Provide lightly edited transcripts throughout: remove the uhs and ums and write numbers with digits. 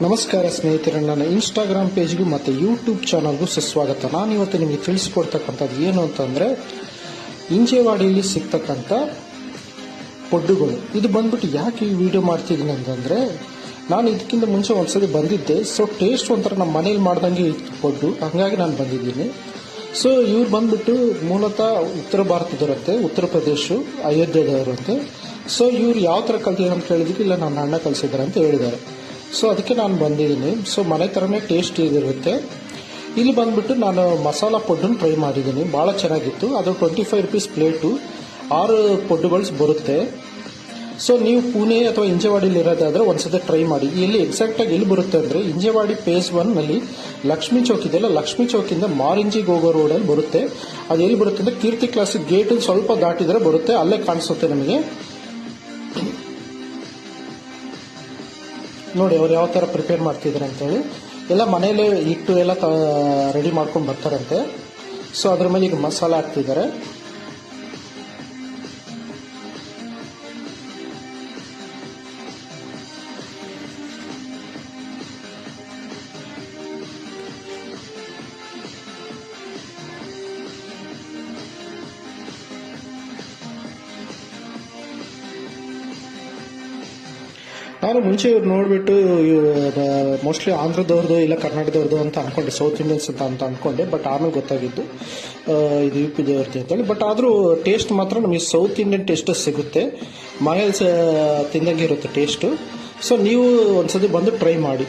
ನಮಸ್ಕಾರ ಸ್ನೇಹಿತರೆ, ನನ್ನ ಇನ್ಸ್ಟಾಗ್ರಾಮ್ ಪೇಜ್ಗೂ ಮತ್ತು ಯೂಟ್ಯೂಬ್ ಚಾನಲ್ಗೂ ಸುಸ್ವಾಗತ. ನಾನಿವತ್ತು ನಿಮಗೆ ತಿಳಿಸ್ಕೊಡ್ತಕ್ಕಂಥದ್ದು ಏನು ಅಂತಂದರೆ, ಇಂಜೇವಾಡಿಯಲ್ಲಿ ಸಿಗ್ತಕ್ಕಂಥ ಪೊಡ್ಡುಗಳು. ಇದು ಬಂದ್ಬಿಟ್ಟು ಯಾಕೆ ಈ ವಿಡಿಯೋ ಮಾಡ್ತಿದ್ದೀನಿ ಅಂತಂದರೆ, ನಾನು ಇದಕ್ಕಿಂತ ಮುಂಚೆ ಒಂದ್ಸತಿ ಬಂದಿದ್ದೆ. ಸೊ ಟೇಸ್ಟ್ ಒಂಥರ ನಮ್ಮ ಮನೇಲಿ ಮಾಡ್ದಂಗೆ ಇತ್ತು ಪೊಡ್ಡು, ಹಾಗಾಗಿ ನಾನು ಬಂದಿದ್ದೀನಿ. ಸೊ ಇವ್ರು ಬಂದ್ಬಿಟ್ಟು ಮೂಲತಃ ಉತ್ತರ ಭಾರತದವರಂತೆ, ಉತ್ತರ ಪ್ರದೇಶ ಅಯೋಧ್ಯೆದವರಂತೆ. ಸೊ ಇವ್ರು ಯಾವ ಥರ ಕಲ್ತಿದ್ದಾರೆ ಅಂತ ಕೇಳಿದಕ್ಕೆ, ಇಲ್ಲ ನನ್ನ ಅಣ್ಣ ಕಲಿಸಿದ್ದಾರೆ ಅಂತ ಹೇಳಿದ್ದಾರೆ. ಸೊ ಅದಕ್ಕೆ ನಾನು ಬಂದಿದ್ದೀನಿ. ಸೊ ಮನೆ ಥರನೇ ಟೇಸ್ಟ್ ಇದಿರುತ್ತೆ. ಇಲ್ಲಿ ಬಂದ್ಬಿಟ್ಟು ನಾನು ಮಸಾಲ ಪೊಡ್ಡನ್ನು ಟ್ರೈ ಮಾಡಿದ್ದೀನಿ, ಭಾಳ ಚೆನ್ನಾಗಿತ್ತು. ಅದು 25 ರೂಪೀಸ್ ಪ್ಲೇಟು, 6 ಪೊಡ್ಡುಗಳು ಬರುತ್ತೆ. ಸೊ ನೀವು ಪುಣೆ ಅಥವಾ ಇಂಜೇವಾಡಿಲಿ ಇರೋದಾದರೆ ಒಂದ್ಸತಿ ಟ್ರೈ ಮಾಡಿ. ಎಲ್ಲಿ ಎಕ್ಸಾಕ್ಟಾಗಿ ಎಲ್ಲಿ ಬರುತ್ತೆ ಅಂದರೆ, ಇಂಜೇವಾಡಿ ಫೇಸ್ 1ನಲ್ಲಿ ಲಕ್ಷ್ಮೀ ಚೌಕ್ ಇದೆಯಲ್ಲ, ಲಕ್ಷ್ಮೀ ಚೌಕಿಂದ ಮಾರಿಂಜಿಗೆ ಹೋಗೋ ರೋಡಲ್ಲಿ ಬರುತ್ತೆ. ಅದು ಎಲ್ಲಿ ಬರುತ್ತೆ ಅಂದರೆ, ಕೀರ್ತಿ ಕ್ಲಾಸಿಕ್ ಗೇಟ್ ಸ್ವಲ್ಪ ದಾಟಿದರೆ ಬರುತ್ತೆ, ಅಲ್ಲೇ ಕಾಣಿಸುತ್ತೆ ನಮಗೆ. ನೋಡಿ ಅವ್ರು ಯಾವ ಥರ ಪ್ರಿಪೇರ್ ಮಾಡ್ತಿದ್ದಾರೆ ಅಂತೇಳಿ. ಎಲ್ಲ ಮನೇಲಿ ಹಿಟ್ಟು ಎಲ್ಲ ರೆಡಿ ಮಾಡ್ಕೊಂಡು ಬರ್ತಾರಂತೆ. ಸೊ ಅದ್ರ ಮೇಲೆ ಈಗ ಮಸಾಲ ಹಾಕ್ತಿದ್ದಾರೆ. ನಾನು ಮುಂಚೆ ಇವ್ರು ನೋಡಿಬಿಟ್ಟು ಮೋಸ್ಟ್ಲಿ ಆಂಧ್ರದವ್ರದ್ದು ಇಲ್ಲ ಕರ್ನಾಟಕದವ್ರದ್ದು ಅಂತ ಅನ್ಕೊಂಡೆ, ಸೌತ್ ಇಂಡಿಯನ್ಸ್ ಅಂತ ಅನ್ಕೊಂಡೆ. ಬಟ್ ಆಮೇಲೆ ಗೊತ್ತಾಗಿದ್ದು ಇದು ಯು ಪಿ ದೇವ್ರದ್ದು ಅಂತೇಳಿ. ಬಟ್ ಆದರೂ ಟೇಸ್ಟ್ ಮಾತ್ರ ನಮಗೆ ಸೌತ್ ಇಂಡಿಯನ್ ಟೇಸ್ಟ್ ಸಿಗುತ್ತೆ, ಮನೇಲಿ ತಿಂದಂಗೆ ಇರುತ್ತೆ ಟೇಸ್ಟು. ಸೊ ನೀವು ಒಂದ್ಸತಿ ಬಂದು ಟ್ರೈ ಮಾಡಿ.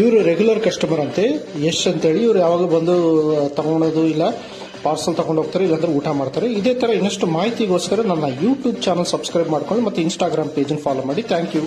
ಇವರು ರೆಗ್ಯುಲರ್ ಕಸ್ಟಮರ್ ಅಂತೆ, ಯಶ್ ಅಂತೇಳಿ. ಇವ್ರು ಯಾವಾಗ ಬಂದು ತಗೊಳೋದು ಇಲ್ಲ ಪಾರ್ಸಲ್ ತಗೊಂಡು ಹೋಗ್ತಾರೆ, ಇಲ್ಲಾಂದ್ರೆ ಊಟ ಮಾಡ್ತಾರೆ. ಇದೇ ಥರ ಇನ್ನಷ್ಟು ಮಾಹಿತಿಗೋಸ್ಕರ ನನ್ನ ಯೂಟ್ಯೂಬ್ ಚಾನಲ್ ಸಬ್ಸ್ಕ್ರೈಬ್ ಮಾಡ್ಕೊಂಡು ಮತ್ತು ಇನ್ಸ್ಟಾಗ್ರಾಮ್ ಪೇಜನ್ನು ಫಾಲೋ ಮಾಡಿ. Thank you.